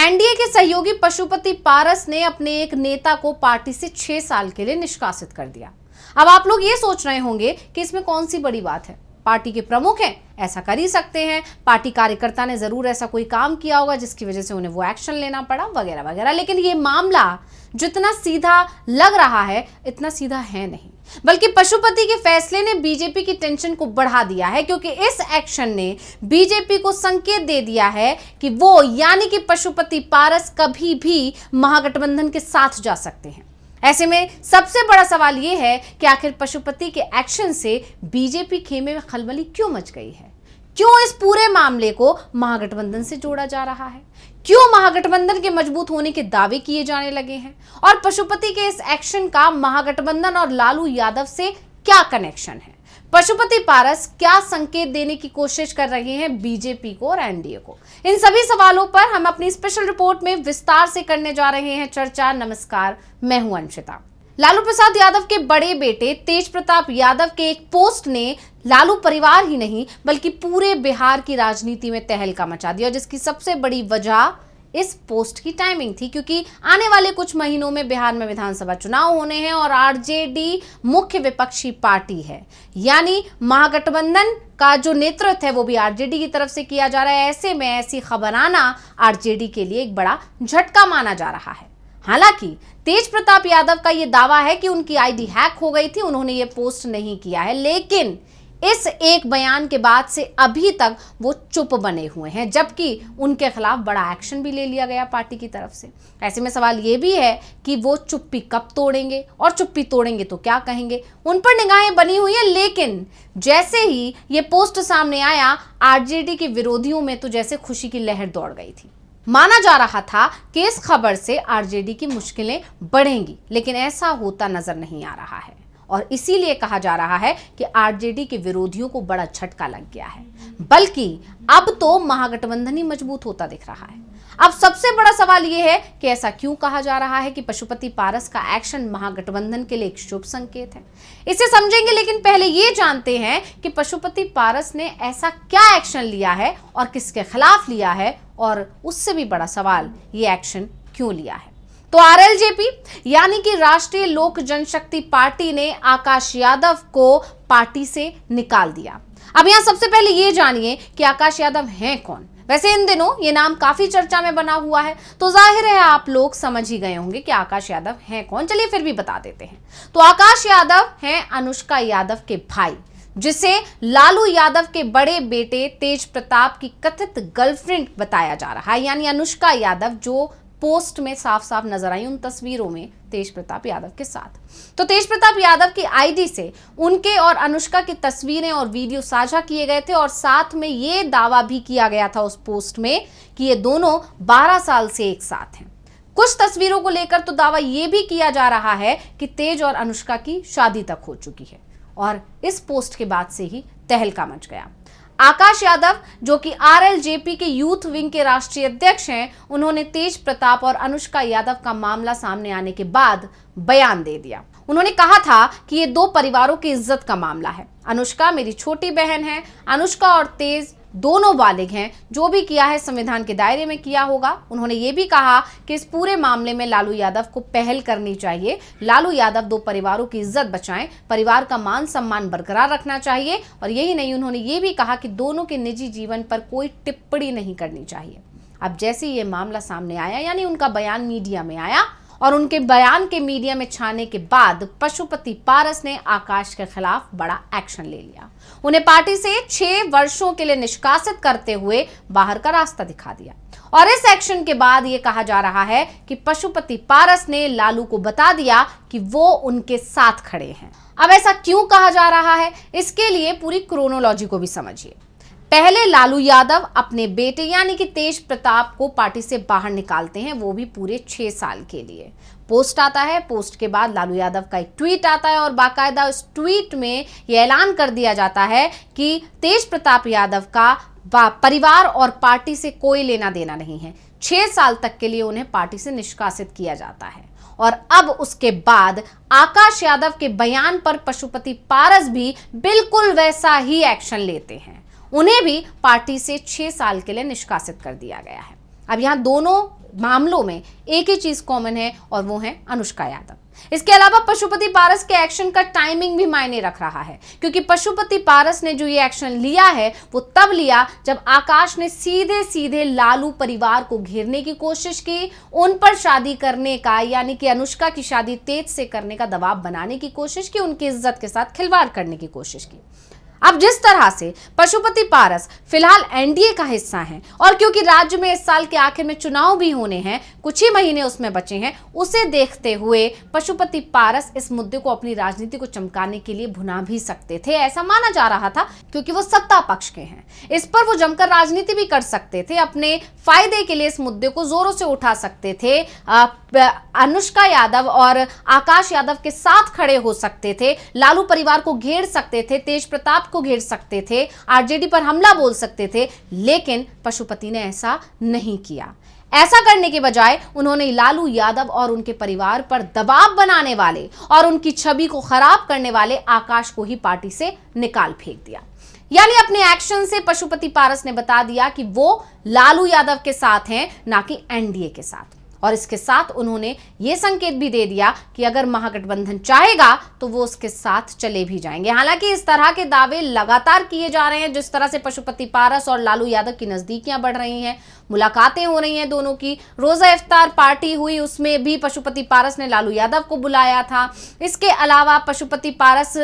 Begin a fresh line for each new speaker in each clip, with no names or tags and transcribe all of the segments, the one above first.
NDA के सहयोगी पशुपति पारस ने अपने एक नेता को पार्टी से 6 साल के लिए निष्कासित कर दिया। अब आप लोग ये सोच रहे होंगे कि इसमें कौन सी बड़ी बात है, पार्टी के प्रमुख हैं, ऐसा कर ही सकते हैं, पार्टी कार्यकर्ता ने जरूर ऐसा कोई काम किया होगा जिसकी वजह से उन्हें वो एक्शन लेना पड़ा वगैरह वगैरह। लेकिन ये मामला जितना सीधा लग रहा है इतना सीधा है नहीं, बल्कि पशुपति के फैसले ने बीजेपी की टेंशन को बढ़ा दिया है, क्योंकि इस एक्शन ने बीजेपी को संकेत दे दिया है कि वो यानी कि पशुपति पारस कभी भी महागठबंधन के साथ जा सकते हैं। ऐसे में सबसे बड़ा सवाल यह है कि आखिर पशुपति के एक्शन से बीजेपी खेमे में खलबली क्यों मच गई है? क्यों इस पूरे मामले को महागठबंधन से जोड़ा जा रहा है? क्यों महागठबंधन के मजबूत होने के दावे किए जाने लगे हैं? और पशुपति के इस एक्शन का महागठबंधन और लालू यादव से क्या कनेक्शन है? पशुपति पारस क्या संकेत देने की कोशिश कर रहे हैं बीजेपी को और एनडीए को? इन सभी सवालों पर हम अपनी स्पेशल रिपोर्ट में विस्तार से करने जा रहे हैं चर्चा। नमस्कार, मैं हूं अंशिता। लालू प्रसाद यादव के बड़े बेटे तेज प्रताप यादव के एक पोस्ट ने लालू परिवार ही नहीं बल्कि पूरे बिहार की राजनीति में तहलका मचा दिया, जिसकी सबसे बड़ी वजह इस पोस्ट की टाइमिंग थी, क्योंकि आने वाले कुछ महीनों में बिहार में विधानसभा चुनाव होने हैं और आरजेडी मुख्य विपक्षी पार्टी है, यानी महागठबंधन का जो नेतृत्व है वो भी आरजेडी की तरफ से किया जा रहा है। ऐसे में ऐसी खबर आना आरजेडी के लिए एक बड़ा झटका माना जा रहा है। हालांकि तेज प्रताप यादव का यह दावा है कि उनकी आईडी हैक हो गई थी, उन्होंने ये पोस्ट नहीं किया है, लेकिन इस एक बयान के बाद से अभी तक वो चुप बने हुए हैं, जबकि उनके खिलाफ बड़ा एक्शन भी ले लिया गया पार्टी की तरफ से। ऐसे में सवाल ये भी है कि वो चुप्पी कब तोड़ेंगे, और चुप्पी तोड़ेंगे तो क्या कहेंगे, उन पर निगाहें बनी हुई है। लेकिन जैसे ही ये पोस्ट सामने आया, आरजेडी के विरोधियों में तो जैसे खुशी की लहर दौड़ गई थी। माना जा रहा था कि इस खबर से आरजेडी की मुश्किलें बढ़ेंगी, लेकिन ऐसा होता नजर नहीं आ रहा है और इसीलिए कहा जा रहा है कि आरजेडी के विरोधियों को बड़ा झटका लग गया है, बल्कि अब तो महागठबंधन ही मजबूत होता दिख रहा है। अब सबसे बड़ा सवाल यह है कि ऐसा क्यों कहा जा रहा है कि पशुपति पारस का एक्शन महागठबंधन के लिए एक शुभ संकेत है? इसे समझेंगे, लेकिन पहले ये जानते हैं कि पशुपति पारस ने ऐसा क्या एक्शन लिया है और किसके खिलाफ लिया है, और उससे भी बड़ा सवाल ये एक्शन क्यों लिया है। तो आरएलजेपी यानी कि राष्ट्रीय लोक जनशक्ति पार्टी ने आकाश यादव को पार्टी से निकाल दिया। अब यहां सबसे पहले ये जानिए कि आकाश यादव हैं कौन। वैसे इन दिनों ये नाम काफी चर्चा में बना हुआ है, तो जाहिर है आप लोग समझ ही गए होंगे कि आकाश यादव हैं कौन। चलिए फिर भी बता देते हैं। तो आकाश यादव हैं अनुष्का यादव के भाई, जिसे लालू यादव के बड़े बेटे तेज प्रताप की कथित गर्लफ्रेंड बताया जा रहा है, यानी अनुष्का यादव, जो पोस्ट में साफ साफ नजर आई उन तस्वीरों में तेज प्रताप यादव के साथ। तो तेज प्रताप यादव की आईडी से उनके और अनुष्का की तस्वीरें और वीडियो साझा किए गए थे, और साथ में ये दावा भी किया गया था उस पोस्ट में कि ये दोनों 12 साल से एक साथ हैं। कुछ तस्वीरों को लेकर तो दावा ये भी किया जा रहा है कि तेज और अनुष्का की शादी तक हो चुकी है, और इस पोस्ट के बाद से ही तहलका मच गया। आकाश यादव, जो कि आरएलजेपी के यूथ विंग के राष्ट्रीय अध्यक्ष हैं, उन्होंने तेज प्रताप और अनुष्का यादव का मामला सामने आने के बाद बयान दे दिया। उन्होंने कहा था कि ये दो परिवारों की इज्जत का मामला है। अनुष्का मेरी छोटी बहन है, अनुष्का और तेज दोनों बालिग हैं, जो भी किया है संविधान के दायरे में किया होगा। उन्होंने ये भी कहा कि इस पूरे मामले में लालू यादव को पहल करनी चाहिए। लालू यादव दो परिवारों की इज्जत बचाएं, परिवार का मान सम्मान बरकरार रखना चाहिए, और यही नहीं, उन्होंने ये भी कहा कि दोनों के निजी जीवन पर कोई टिप्पणी नहीं करनी चाहिए। अब जैसे ये मामला सामने आया, यानी उनका बयान मीडिया में आया, और उनके बयान के मीडिया में छाने के बाद पशुपति पारस ने आकाश के खिलाफ बड़ा एक्शन ले लिया। उन्हें पार्टी से 6 वर्षों के लिए निष्कासित करते हुए बाहर का रास्ता दिखा दिया। और इस एक्शन के बाद यह कहा जा रहा है कि पशुपति पारस ने लालू को बता दिया कि वो उनके साथ खड़े हैं। अब ऐसा क्यों कहा जा रहा है, इसके लिए पूरी क्रोनोलॉजी को भी समझिए। पहले लालू यादव अपने बेटे यानी कि तेज प्रताप को पार्टी से बाहर निकालते हैं, वो भी पूरे 6 साल के लिए। पोस्ट आता है, पोस्ट के बाद लालू यादव का एक ट्वीट आता है, और बाकायदा उस ट्वीट में यह ऐलान कर दिया जाता है कि तेज प्रताप यादव का परिवार और पार्टी से कोई लेना देना नहीं है। 6 साल तक के लिए उन्हें पार्टी से निष्कासित किया जाता है। और अब उसके बाद आकाश यादव के बयान पर पशुपति पारस भी बिल्कुल वैसा ही एक्शन लेते हैं। उन्हें भी पार्टी से 6 साल के लिए निष्कासित कर दिया गया है। अब यहाँ दोनों मामलों में एक ही चीज कॉमन है और वो है अनुष्का यादव। इसके अलावा पशुपति पारस के एक्शन का टाइमिंग भी मायने रख रहा है, क्योंकि पशुपति पारस ने जो ये एक्शन लिया है वो तब लिया जब आकाश ने सीधे सीधे लालू परिवार को घेरने की कोशिश की, उन पर शादी करने का यानी कि अनुष्का की शादी तेज से करने का दबाव बनाने की कोशिश की, उनकी इज्जत के साथ खिलवाड़ करने की कोशिश की। अब जिस तरह से पशुपति पारस फिलहाल एनडीए का हिस्सा हैं और क्योंकि राज्य में इस साल के आखिर में चुनाव भी होने हैं, कुछ ही महीने उसमें बचे हैं, उसे देखते हुए पशुपति पारस इस मुद्दे को अपनी राजनीति को चमकाने के लिए भुना भी सकते थे, ऐसा माना जा रहा था, क्योंकि वो सत्ता पक्ष के हैं। इस पर वो जमकर राजनीति भी कर सकते थे, अपने फायदे के लिए इस मुद्दे को जोरों से उठा सकते थे, अनुष्का यादव और आकाश यादव के साथ खड़े हो सकते थे, लालू परिवार को घेर सकते थे, तेज प्रताप को घेर सकते थे, आरजेडी पर हमला बोल सकते थे, लेकिन पशुपति ने ऐसा नहीं किया। ऐसा करने के बजाय उन्होंने लालू यादव और उनके परिवार पर दबाव बनाने वाले और उनकी छवि को खराब करने वाले आकाश को ही पार्टी से निकाल फेंक दिया। यानी अपने एक्शन से पशुपति पारस ने बता दिया कि वो लालू यादव के साथ हैं, ना कि एनडीए के साथ। और इसके साथ उन्होंने ये संकेत भी दे दिया कि अगर महागठबंधन चाहेगा तो वो उसके साथ चले भी जाएंगे। हालांकि इस तरह के दावे लगातार किए जा रहे हैं, जिस तरह से पशुपति पारस और लालू यादव की नजदीकियां बढ़ रही हैं, मुलाकातें हो रही हैं दोनों की। रोजा इफ्तार पार्टी हुई, उसमें भी पशुपति पारस ने लालू यादव को बुलाया था। इसके अलावा पशुपति पारस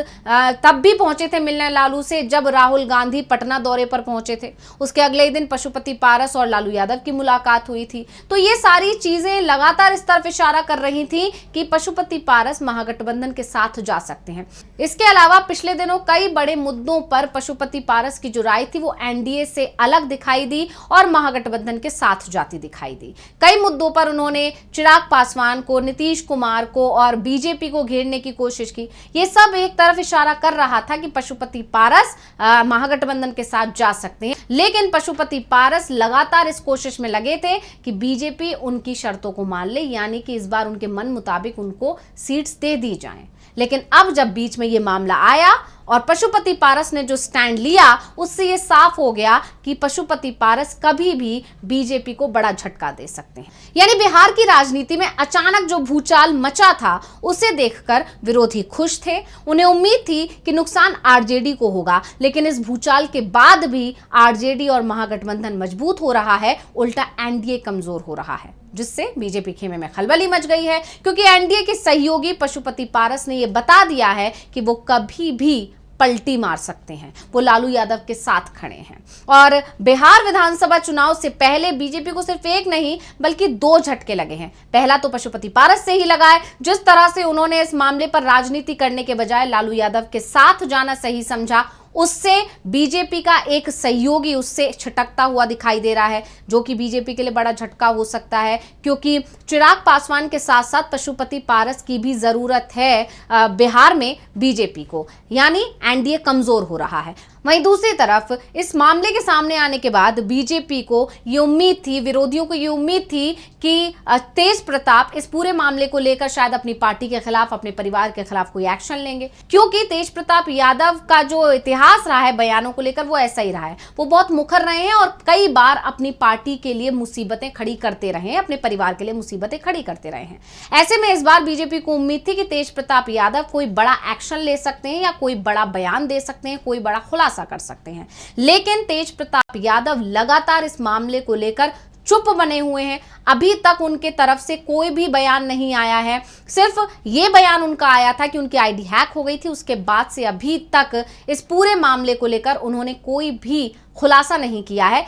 तब भी पहुंचे थे मिलने लालू से जब राहुल गांधी पटना दौरे पर पहुंचे थे। उसके अगले दिन पशुपति पारस और लालू यादव की मुलाकात हुई थी। तो ये सारी चीजें लगातार इस तरफ इशारा कर रही थी कि पशुपति पारस महागठबंधन के साथ जा सकते हैं। इसके अलावा पिछले दिनों कई बड़े मुद्दों पर पशुपति पारस की जो राय थी वो एनडीए से अलग दिखाई दी और महागठबंधन के साथ जाती दिखाई दी। कई मुद्दों पर उन्होंने चिराग पासवान को, नीतीश कुमार को और बीजेपी को घेरने की कोशिश की। ये सब एक तरफ इशारा कर रहा था कि पशुपति पारस महागठबंधन के साथ जा सकते हैं, लेकिन पशुपति पारस लगातार इस कोशिश में लगे थे कि बीजेपी उनकी शर्तों को मान ले, यानी कि इस बार उनके मन मुताबिक उनको सीट्स दे दी जाएं। लेकिन अब जब बीच में ये मामला आया और पशुपति पारस ने जो स्टैंड लिया, उससे ये साफ हो गया कि पशुपति पारस कभी भी बीजेपी को बड़ा झटका दे सकते हैं। यानी बिहार की राजनीति में अचानक जो भूचाल मचा था, उसे देखकर विरोधी खुश थे। उन्हें उम्मीद थी कि नुकसान आरजेडी को होगा, लेकिन इस भूचाल के बाद भी आरजेडी और महागठबंधन मजबूत हो रहा है, उल्टा एनडीए कमजोर हो रहा है, जिससे बीजेपी खेमे में खलबली मच गई है, क्योंकि एनडीए के सहयोगी पशुपति पारस ने यह बता दिया है कि वो कभी भी पलटी मार सकते हैं, वो लालू यादव के साथ खड़े हैं। और बिहार विधानसभा चुनाव से पहले बीजेपी को सिर्फ एक नहीं बल्कि 2 झटके लगे हैं। पहला तो पशुपति पारस से ही लगा है, जिस तरह से उन्होंने इस मामले पर राजनीति करने के बजाय लालू यादव के साथ जाना सही समझा, उससे बीजेपी का एक सहयोगी उससे छिटकता हुआ दिखाई दे रहा है, जो कि बीजेपी के लिए बड़ा झटका हो सकता है, क्योंकि चिराग पासवान के साथ साथ पशुपति पारस की भी जरूरत है बिहार में बीजेपी को, यानी एनडीए कमजोर हो रहा है। वहीं दूसरी तरफ इस मामले के सामने आने के बाद बीजेपी को ये उम्मीद थी, विरोधियों को ये उम्मीद थी कि तेज प्रताप इस पूरे मामले को लेकर शायद अपनी पार्टी के खिलाफ, अपने परिवार के खिलाफ कोई एक्शन लेंगे, क्योंकि तेज प्रताप यादव का जो इतिहास रहा है बयानों को लेकर वो ऐसा ही रहा है। वो बहुत मुखर रहे हैं और कई बार अपनी पार्टी के लिए मुसीबतें खड़ी करते रहे हैं, अपने परिवार के लिए मुसीबतें खड़ी करते रहे हैं। ऐसे में इस बार बीजेपी को उम्मीद थी कि तेज प्रताप यादव कोई बड़ा एक्शन ले सकते हैं या कोई बड़ा बयान दे सकते हैं, कोई बड़ा खुलासा कर सकते हैं, लेकिन तेज प्रताप यादव लगातार इस मामले को लेकर चुप बने हुए हैं। अभी तक उनके तरफ से कोई भी बयान नहीं आया है। सिर्फ ये बयान उनका आया था कि उनकी आईडी हैक हो गई थी, उसके बाद से अभी तक इस पूरे मामले को लेकर उन्होंने कोई भी खुलासा नहीं किया है,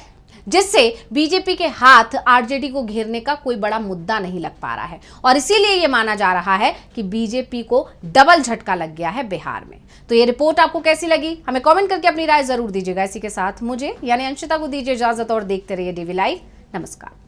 जिससे बीजेपी के हाथ आरजेडी को घेरने का कोई बड़ा मुद्दा नहीं लग पा रहा है। और इसीलिए यह माना जा रहा है कि बीजेपी को डबल झटका लग गया है बिहार में। तो ये रिपोर्ट आपको कैसी लगी, हमें कमेंट करके अपनी राय जरूर दीजिएगा। इसी के साथ मुझे यानी अंशिता को दीजिए इजाजत और देखते रहिए डीवी लाइव। नमस्कार।